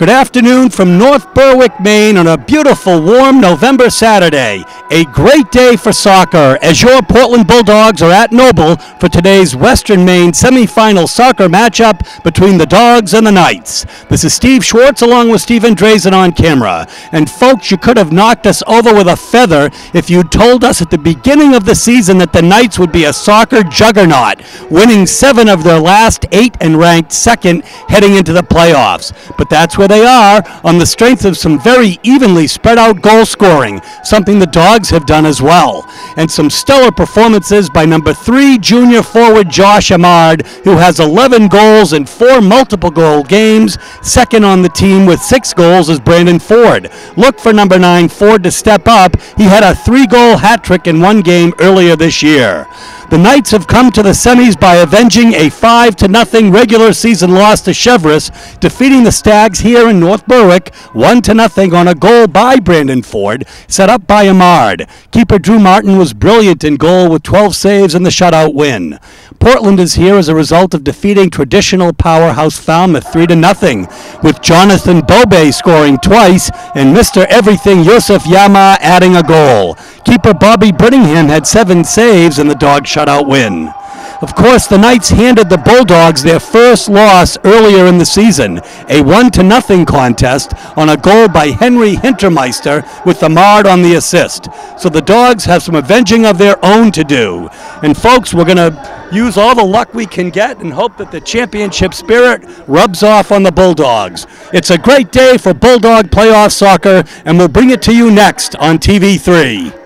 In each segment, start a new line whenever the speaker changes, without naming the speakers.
Good afternoon from North Berwick, Maine on a beautiful, warm November Saturday. A great day for soccer as your Portland Bulldogs are at Noble for today's Western Maine semifinal soccer matchup between the Dogs and the Knights. This is Steve Schwartz along with Stephen Drazen on camera. And folks, you could have knocked us over with a feather if you'd told us at the beginning of the season that the Knights would be a soccer juggernaut, winning 7 of their last 8 and ranked second heading into the playoffs. But that's where they are on the strength of some very evenly spread out goal scoring, something the Dogs have done as well. And some stellar performances by number 3 junior forward Josh Amard, who has 11 goals in 4 multiple goal games. Second on the team with 6 goals is Brandon Ford. Look for number 9 Ford to step up. He had a 3-goal hat trick in one game earlier this year. The Knights have come to the semis by avenging a 5-0 regular season loss to Cheverus, defeating the Stags here in North Berwick 1-0 on a goal by Brandon Ford, set up by Amard. Keeper Drew Martin was brilliant in goal with 12 saves in the shutout win. Portland is here as a result of defeating traditional powerhouse Falmouth 3-0, with Jonathan Bobe scoring twice and Mr. Everything Yosef Yama adding a goal. Keeper Bobby Brittingham had 7 saves in the Dog shutout win. Of course, the Knights handed the Bulldogs their first loss earlier in the season, a 1-0 contest on a goal by Henry Hintermeister with Amard on the assist. So the Dogs have some avenging of their own to do. And folks, we're going to use all the luck we can get and hope that the championship spirit rubs off on the Bulldogs. It's a great day for Bulldog playoff soccer, and we'll bring it to you next on TV3.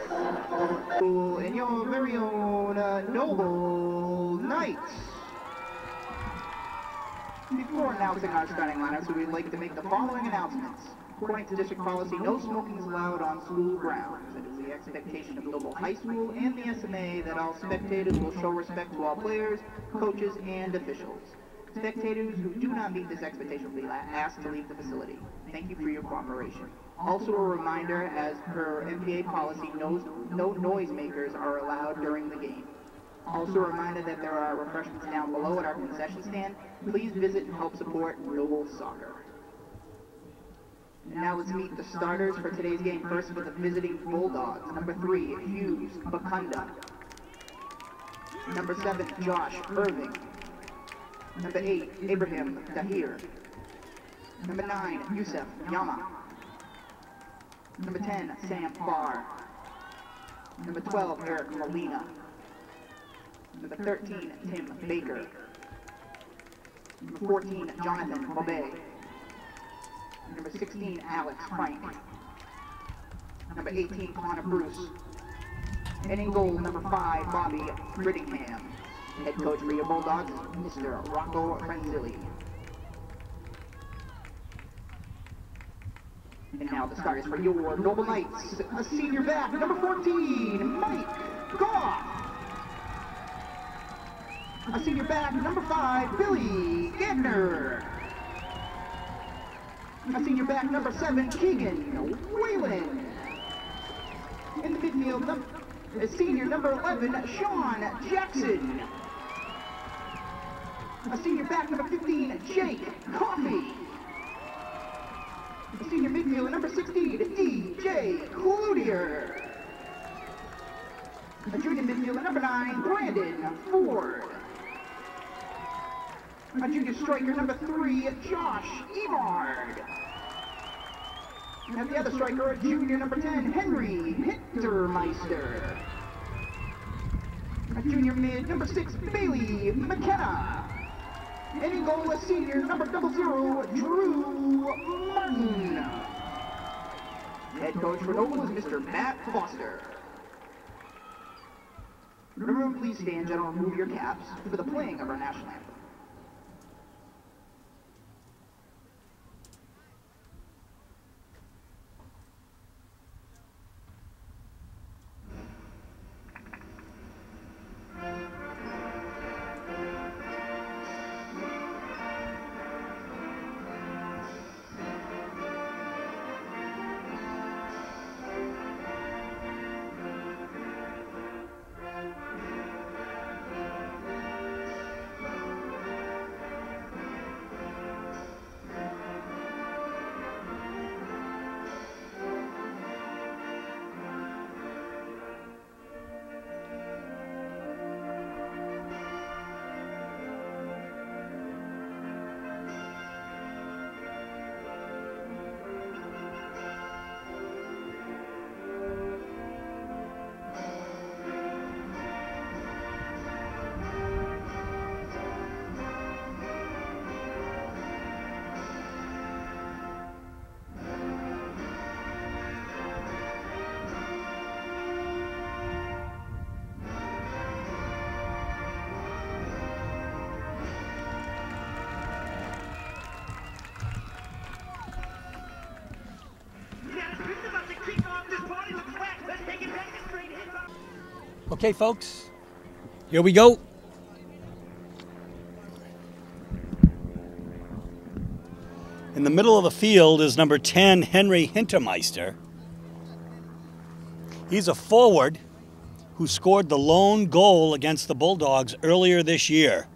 And your very own Noble Knights. Before announcing our starting lineups, we would like to make the following announcements. According to district policy, no smoking is allowed on school grounds. It is the expectation of Noble High School and the SMA that all spectators will show respect to all players, coaches, and officials. Spectators who do not meet this expectation will be asked to leave the facility. Thank you for your cooperation. Also a reminder, as per MPA policy, no noisemakers are allowed during the game. Also a reminder that there are refreshments down below at our concession stand. Please visit and help support Noble Soccer. And now let's meet the starters for today's game. First for the visiting Bulldogs. Number 3, Hughes Bakunda. Number 7, Josh Irving. Number 8, Abraham Dahir. Number 9, Yusef Yama. Number 10, Sam Farr. Number 12, Eric Molina. Number 13, Tim Baker. Number 14, Jonathan Bobe. Number 16, Alex Frank. Number 18, Connor Bruce. And in goal, number 5, Bobby Brittingham. Head coach for your Bulldogs, Mr. Rocco Renzilli. And now the starters for your Noble Knights. A senior back, number 14, Mike Goff. A senior back, number 5, Billy Gantner. A senior back, number 7, Keegan Whalen. In the midfield, senior number 11, Sean Jackson. A senior back, number 15, Jake Coffey. A senior midfielder, number 16, DJ Cloutier. A junior midfielder, number 9, Brandon Ford. A junior striker, number 3, Josh Emard. And the other striker, junior number 10, Henry Hintermeister. A junior mid, number 6, Bailey McKenna. And in goal, a senior, number 00, Drew Martin. Head coach for Noble is Mr. Matt Foster. Remember, please stand, gentlemen, remove your caps for the playing of our national anthem.
Okay, folks, here we go. In the middle of the field is number 10, Henry Hintermeister. He's a forward who scored the lone goal against the Bulldogs earlier this year.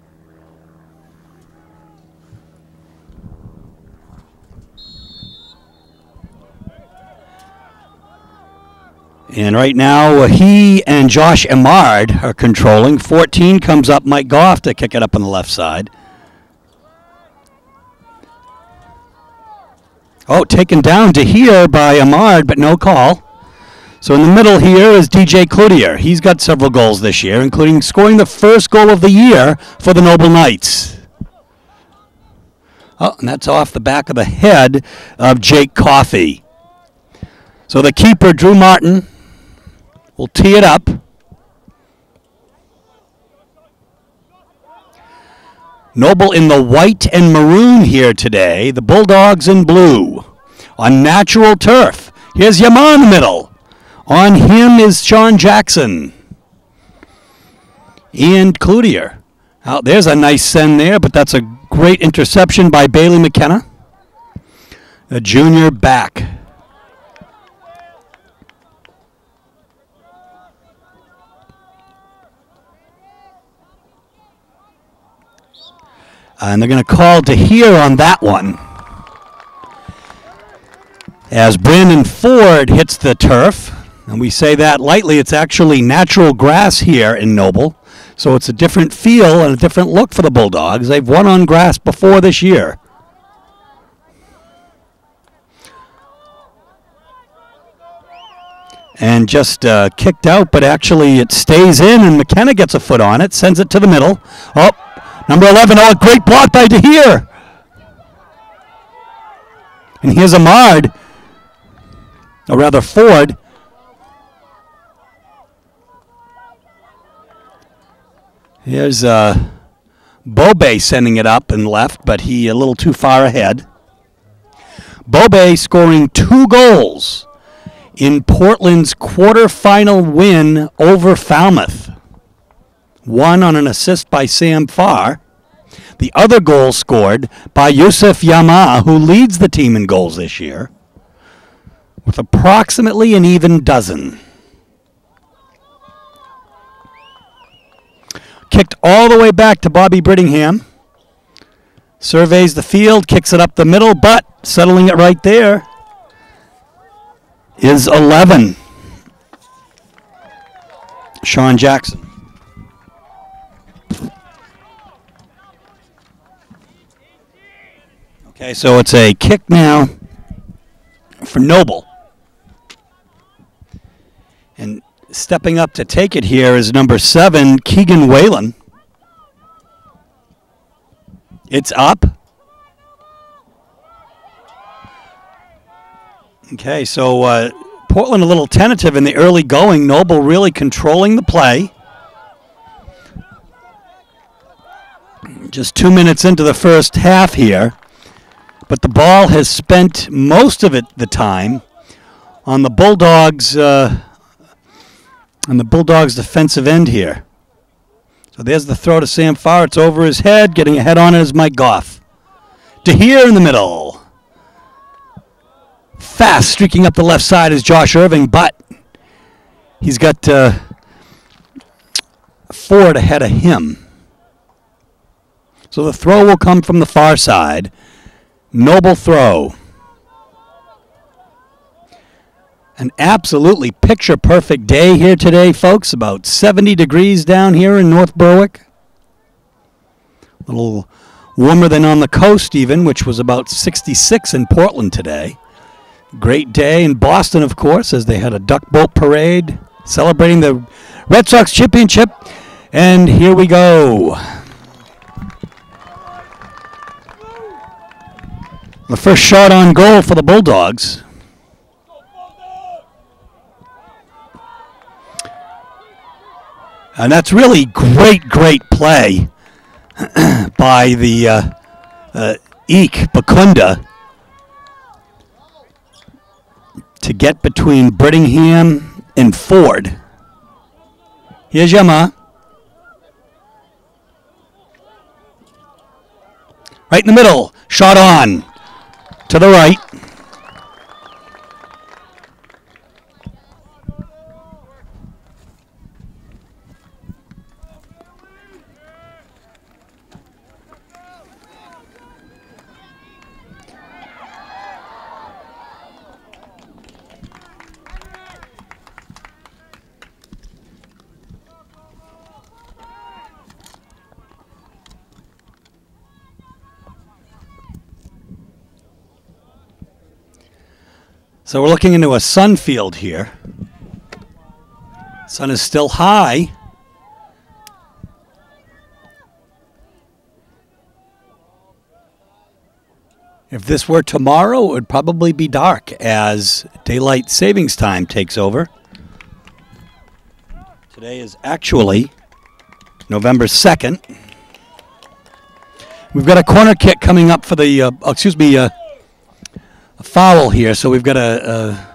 And right now, he and Josh Emard are controlling. 14 comes up, Mike Goff to kick it up on the left side. Oh, taken down to here by Emard, but no call. So in the middle here is DJ Cloutier. He's got several goals this year, including scoring the first goal of the year for the Noble Knights. Oh, and that's off the back of the head of Jake Coffey. So the keeper, Drew Martin, will tee it up. Noble in the white and maroon here today. The Bulldogs in blue. On natural turf. Here's Yama in the middle. On him is Sean Jackson. Ian Cloutier. Oh, there's a nice send there, but that's a great interception by Bailey McKenna. A junior back. And they're going to call to here on that one. As Brandon Ford hits the turf, and we say that lightly, it's actually natural grass here in Noble, so it's a different feel and a different look for the Bulldogs. They've won on grass before this year. And just kicked out, but actually it stays in, and McKenna gets a foot on it, sends it to the middle. Oh, number 11, oh, a great block by DeHere. And here's Emard, or rather Ford. Here's Bobe sending it up and left, but he a little too far ahead. Bobe scoring 2 goals in Portland's quarterfinal win over Falmouth. One on an assist by Sam Farr. The other goal scored by Yusuf Yama, who leads the team in goals this year, with approximately an even dozen. Kicked all the way back to Bobby Brittingham. Surveys the field, kicks it up the middle, but settling it right there is 11. Sean Jackson. Okay, so it's a kick now for Noble. And stepping up to take it here is number 7, Keegan Whalen. It's up. Okay, so Portland a little tentative in the early going. Noble really controlling the play. Just 2 minutes into the first half here. But the ball has spent most of it the time on the Bulldogs defensive end here. So there's the throw to Sam Farr. It's over his head. Getting a head on it is Mike Goff. DeHere in the middle. Fast streaking up the left side is Josh Irving, but he's got Ford ahead of him. So the throw will come from the far side. Noble throw. An absolutely picture-perfect day here today, folks. About 70 degrees down here in North Berwick. A little warmer than on the coast even, which was about 66 in Portland today. Great day in Boston, of course, as they had a duck boat parade celebrating the Red Sox championship. And here we go. The first shot on goal for the Bulldogs. And that's really great play by the Eek Bakunda to get between Brittingham and Ford. Here's Yama. Right in the middle. Shot on. To the right. So we're looking into a sun field here. Sun is still high. If this were tomorrow, it would probably be dark as daylight savings time takes over. Today is actually November 2nd. We've got a corner kick coming up for the, a foul here. So we've got a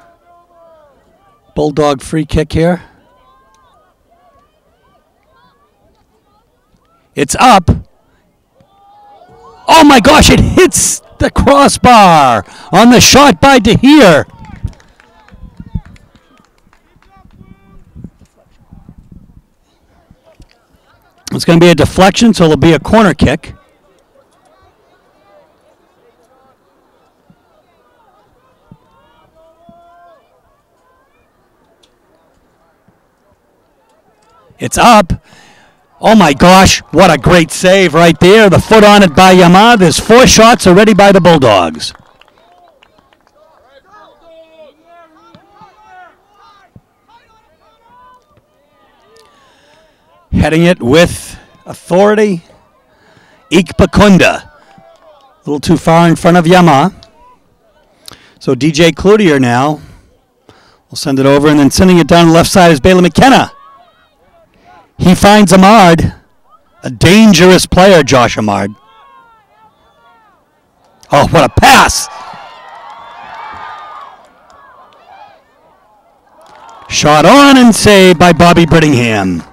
Bulldog free kick here. It's up. Oh my gosh, it hits the crossbar on the shot by DeHeer. It's going to be a deflection, so it'll be a corner kick. It's up. Oh my gosh, what a great save right there. The foot on it by Yama. There's 4 shots already by the Bulldogs. Heading it with authority, Ikpakunda. A little too far in front of Yama. So DJ Cloutier now will send it over, and then sending it down the left side is Bailey McKenna. He finds Ahmad, a dangerous player, Josh Ahmad. Oh, what a pass! Shot on and saved by Bobby Brittingham.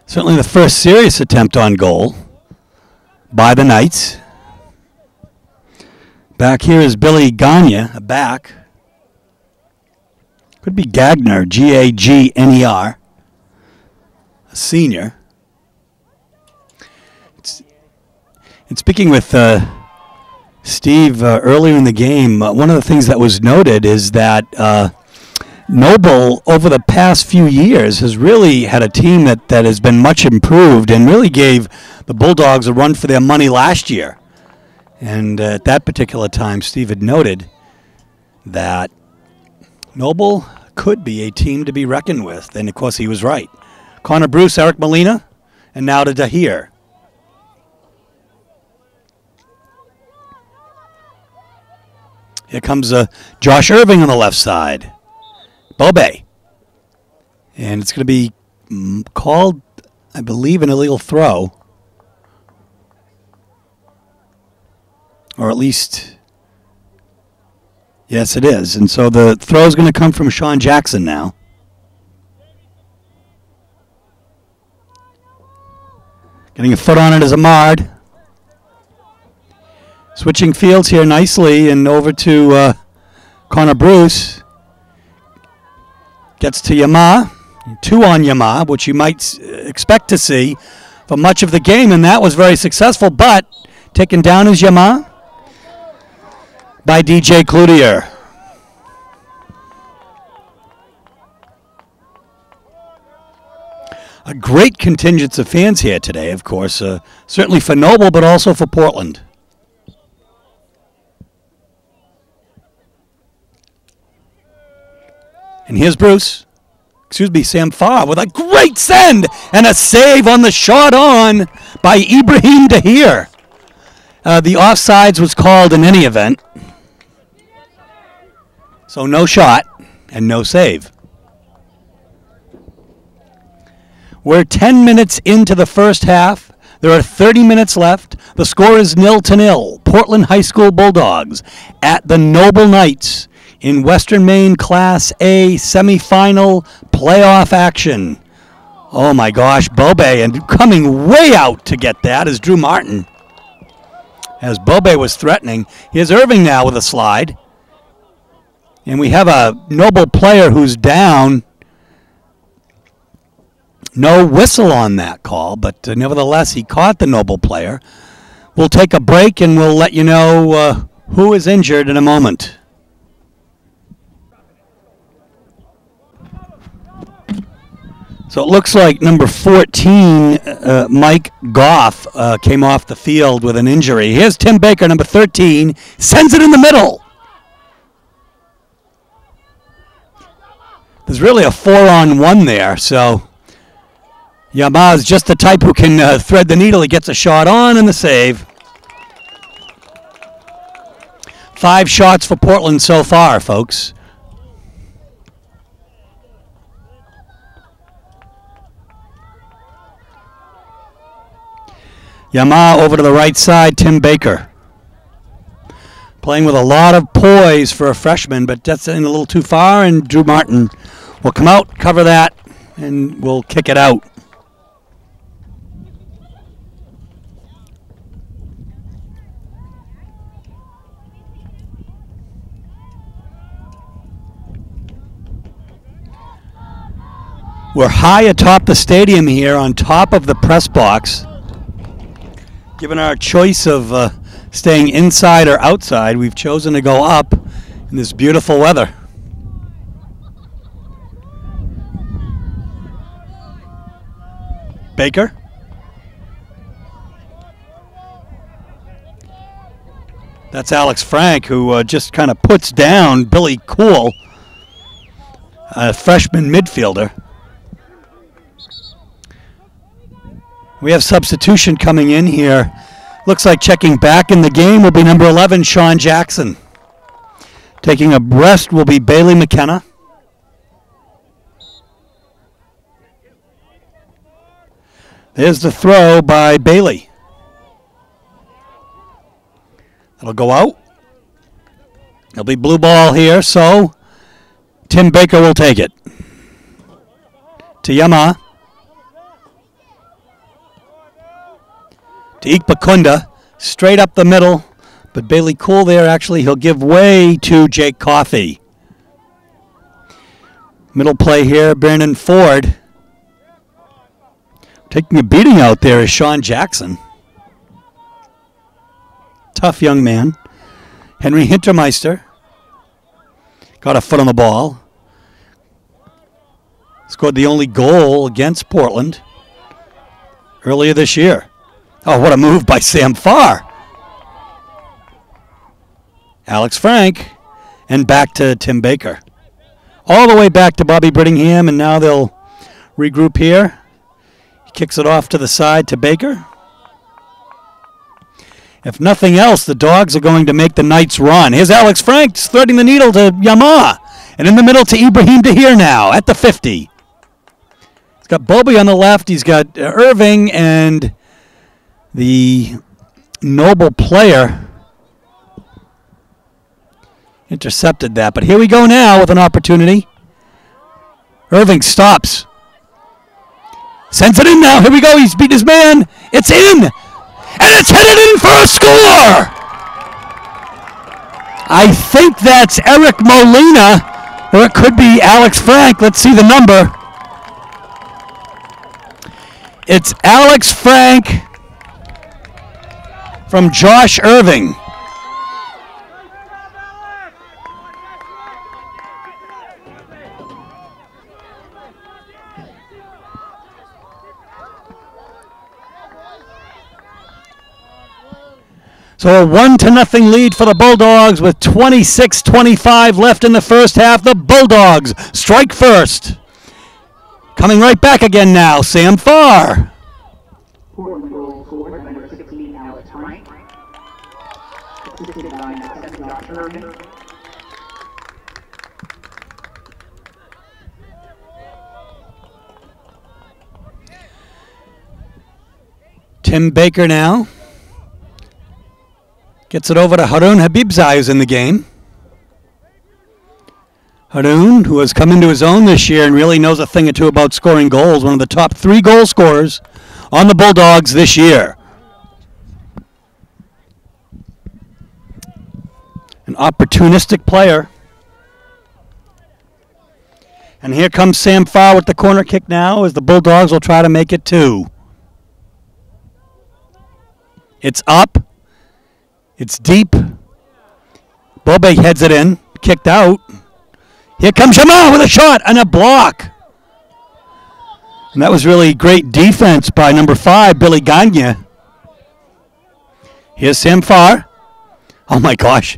Certainly the first serious attempt on goal by the Knights. Back here is Billy Gagne, a back. Could be Gagner, Gagner, a senior. And speaking with Steve earlier in the game, one of the things that was noted is that Noble, over the past few years, has really had a team that has been much improved and really gave the Bulldogs a run for their money last year. And at that particular time, Steve had noted that Noble could be a team to be reckoned with. And, of course, he was right. Connor Bruce, Eric Molina, and now to DeHeer. Here comes Josh Irving on the left side. Bobe. And it's going to be called, I believe, an illegal throw. Or at least, yes, it is. And so the throw is going to come from Sean Jackson now. Getting a foot on it is Ahmad. Switching fields here nicely and over to Connor Bruce. Gets to Yama, 2 on Yama, which you might expect to see for much of the game, and that was very successful, but taken down is Yama by DJ Cloutier. A great contingent of fans here today, of course, certainly for Noble, but also for Portland. And here's Sam Farr with a great send and a save on the shot on by Ibrahim DeHeer. The offsides was called in any event. So no shot and no save. We're 10 minutes into the first half. There are 30 minutes left. The score is 0-0. Portland High School Bulldogs at the Noble Knights in Western Maine Class A semifinal playoff action. Oh my gosh, Bobe, and coming way out to get that is Drew Martin. As Bobe was threatening, here's Irving now with a slide. And we have a Noble player who's down. No whistle on that call, but nevertheless, he caught the Noble player. We'll take a break and we'll let you know who is injured in a moment. So it looks like number 14, Mike Goff, came off the field with an injury. Here's Tim Baker, number 13, sends it in the middle. There's really a 4-on-1 there, so Yama's just the type who can thread the needle. He gets a shot on and the save. 5 shots for Portland so far, folks. Yama over to the right side, Tim Baker. Playing with a lot of poise for a freshman, but that's in a little too far, and Drew Martin will come out, cover that, and we'll kick it out. We're high atop the stadium here on top of the press box. Given our choice of staying inside or outside, we've chosen to go up in this beautiful weather. Baker. That's Alex Frank, who just kind of puts down Billy Cool, a freshman midfielder. We have substitution coming in here. Looks like checking back in the game will be number 11, Sean Jackson. Taking a rest will be Bailey McKenna. There's the throw by Bailey. That'll go out. There'll be blue ball here, so Tim Baker will take it. To Yama. To Ikpakunda, straight up the middle, but Bailey Cool there, actually, he'll give way to Jake Coffey. Middle play here, Brandon Ford. Taking a beating out there is Sean Jackson. Tough young man. Henry Hintermeister got a foot on the ball. Scored the only goal against Portland earlier this year. Oh, what a move by Sam Farr. Alex Frank, and back to Tim Baker. All the way back to Bobby Brittingham, and now they'll regroup here. He kicks it off to the side to Baker. If nothing else, the Dogs are going to make the Knights run. Here's Alex Frank threading the needle to Yama. And in the middle to Ibrahim Dahir now at the 50. He's got Bobby on the left. He's got Irving and the Noble player intercepted that. But here we go now with an opportunity. Irving stops. Sends it in now. Here we go. He's beat his man. It's in. And it's headed in for a score. I think that's Eric Molina, or it could be Alex Frank. Let's see the number. It's Alex Frank from Josh Irving. So a 1-0 lead for the Bulldogs with 26:25 left in the first half. The Bulldogs strike first. Coming right back again now, Sam Farr.
Portland goal scored by number 16, Alex Frank. Assisted by number 7, Josh Irving.
Tim Baker now gets it over to Haroon Habibzai, who's in the game. Haroon, who has come into his own this year and really knows a thing or two about scoring goals, one of the top 3 goal scorers on the Bulldogs this year. An opportunistic player. And here comes Sam Farr with the corner kick now as the Bulldogs will try to make it 2. It's up. It's deep. Bobe heads it in. Kicked out. Here comes Jamal with a shot and a block. And that was really great defense by number 5, Billy Gagne. Here's Sam Farr. Oh my gosh.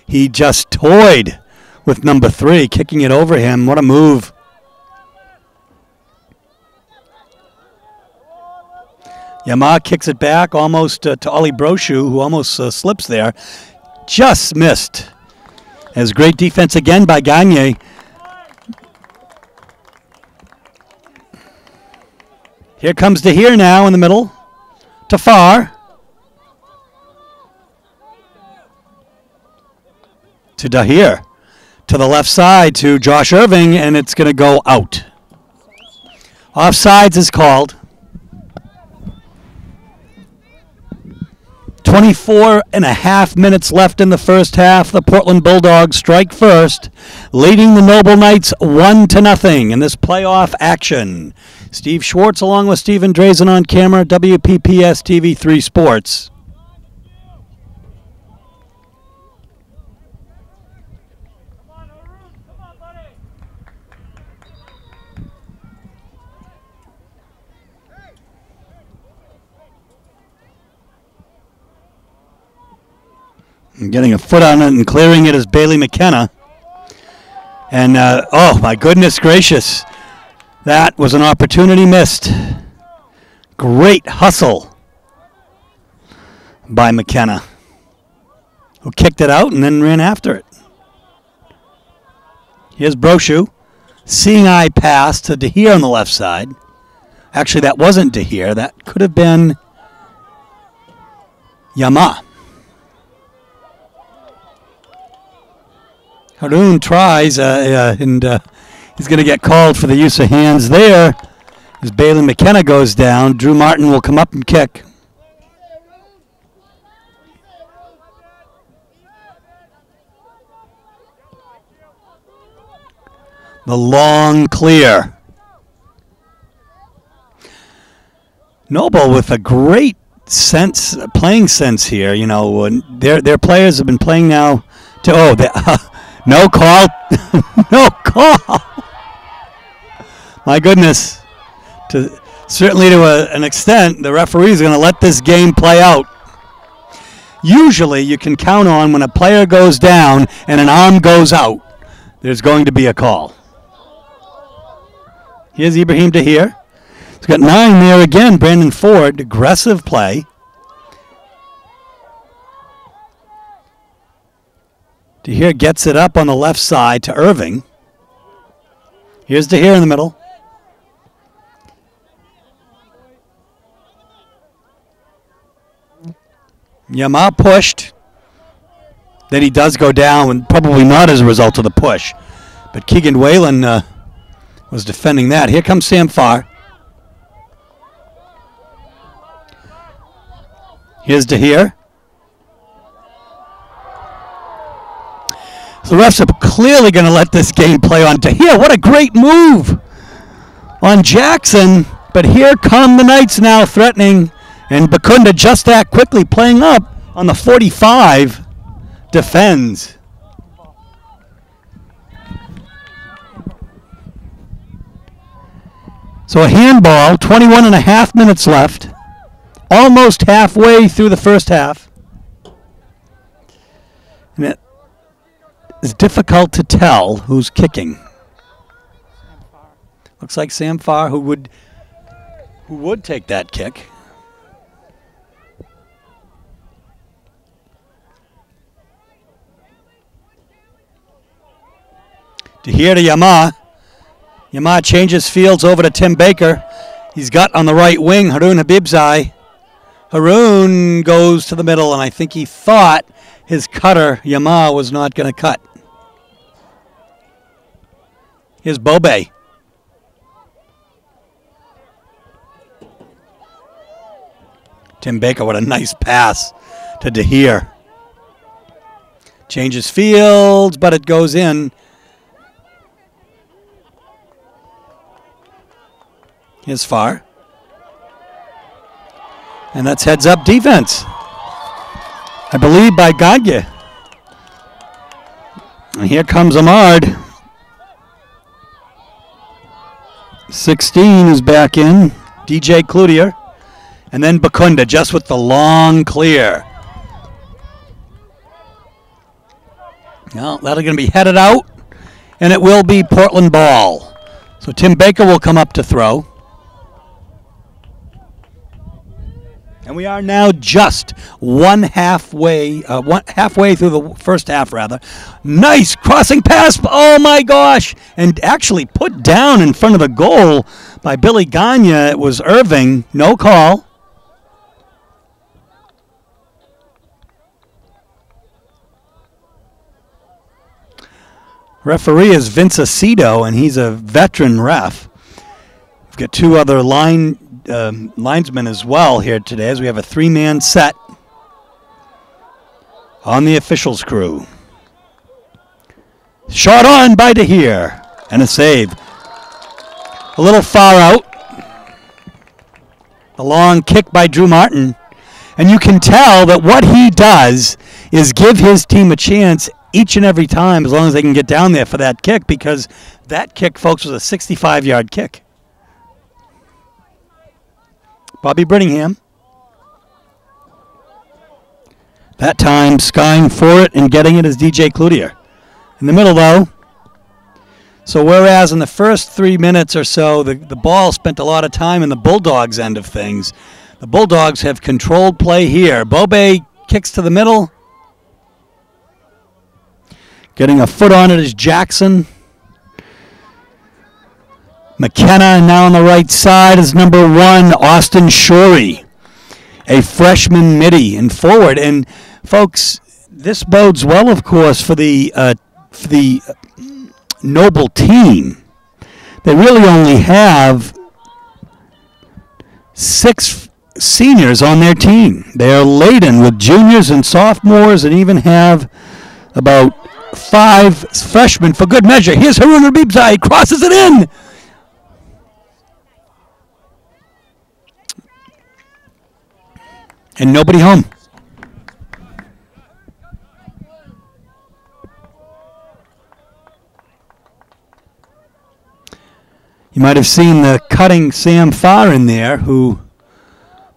He just toyed with number 3, kicking it over him. What a move. Yama kicks it back almost to Ollie Brochu, who almost slips there. Just missed. As great defense again by Gagne. Here comes Dahir now in the middle to Farr. To Dahir. To the left side to Josh Irving, and it's going to go out. Offsides is called. 24.5 minutes left in the first half. The Portland Bulldogs strike first, leading the Noble Knights 1-0 in this playoff action. Steve Schwartz along with Stephen Drazen on camera, WPPS TV3 Sports. And getting a foot on it and clearing it is Bailey McKenna. And, oh, my goodness gracious. That was an opportunity missed. Great hustle by McKenna, who kicked it out and then ran after it. Here's Brochu. Seeing eye pass to Dahir on the left side. Actually, that wasn't Dahir. That could have been Yama. Haroon tries, and he's going to get called for the use of hands there as Bailey McKenna goes down. Drew Martin will come up and kick. The long clear. Noble with a great sense, playing sense here. You know, their players have been playing now to, no call. No call. My goodness. Certainly to an extent, the referee is going to let this game play out. Usually you can count on when a player goes down and an arm goes out, there's going to be a call. Here's Ibrahim Dahir. He's got 9 there again. Brandon Ford, aggressive play. Dahir gets it up on the left side to Irving. Here's Dahir in the middle. Yama pushed. Then he does go down, and probably not as a result of the push. But Keegan Whalen was defending that. Here comes Sam Farr. Here's Dahir. The refs are clearly going to let this game play on Dahir. What a great move on Jackson. But here come the Knights now threatening. And Bakunda just that quickly playing up on the 45. Defends. So a handball, 21.5 minutes left. Almost halfway through the first half. And it is difficult to tell who's kicking. Looks like Sam Farr who would take that kick. Dahir to Yama. Yama changes fields over to Tim Baker. He's got on the right wing Haroon Habibzai. Haroon goes to the middle, and I think he thought his cutter, Yama, was not going to cut. Here's Bobe. Tim Baker, what a nice pass to DeHeer. Changes fields, but it goes in. Here's Farr. And that's heads-up defense. I believe by Gagne. And here comes Ahmad. 16 is back in. DJ Cloutier. And then Bakunda just with the long clear. Well, that'll going to be headed out. And it will be Portland ball. So Tim Baker will come up to throw. And we are now just halfway through the first half, rather. Nice crossing pass. Oh, my gosh. And actually put down in front of the goal by Billy Gagne. It was Irving. No call. Referee is Vince Aceto, and he's a veteran ref. We've got two other linesmen as well here today, as we have a three-man set on the officials' crew. Shot on by DeHeer, and a save. A little far out. A long kick by Drew Martin. And you can tell that what he does is give his team a chance each and every time, as long as they can get down there for that kick, because that kick, folks, was a 65-yard kick. Bobby Brittingham. That time, skying for it and getting it is DJ Cloutier. In the middle, though. So whereas in the first 3 minutes or so, the ball spent a lot of time in the Bulldogs' end of things, the Bulldogs have controlled play here. Bobe kicks to the middle. Getting a foot on it is Jackson. McKenna now on the right side is number 1, Austin Shorey, a freshman midi and forward. And folks, this bodes well, of course, for the Noble team. They really only have 6 seniors on their team. They are laden with juniors and sophomores, and even have about 5 freshmen for good measure. Here's Haroon Habibzai. He crosses it in. And nobody home. You might have seen the cutting Sam Farr in there, who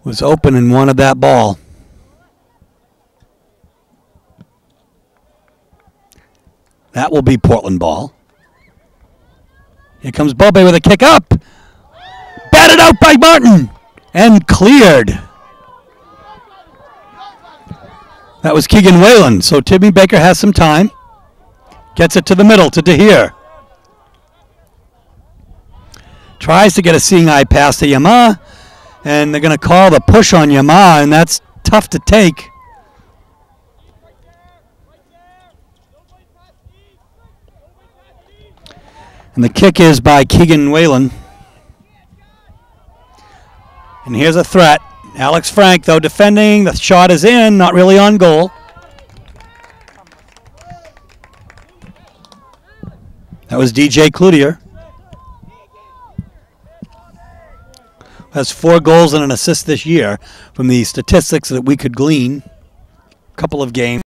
was open and wanted that ball. That will be Portland ball. Here comes Bobe with a kick up. Batted out by Martin. And cleared. That was Keegan Whalen. So Timmy Baker has some time. Gets it to the middle to DeHeer. Tries to get a seeing eye pass to Yama. And they're going to call the push on Yama, and that's tough to take. And the kick is by Keegan Whalen. And here's a threat. Alex Frank, though, defending. The shot is in, not really on goal. That was DJ Cloutier. Has 4 goals and an assist this year from the statistics that we could glean. A couple of games.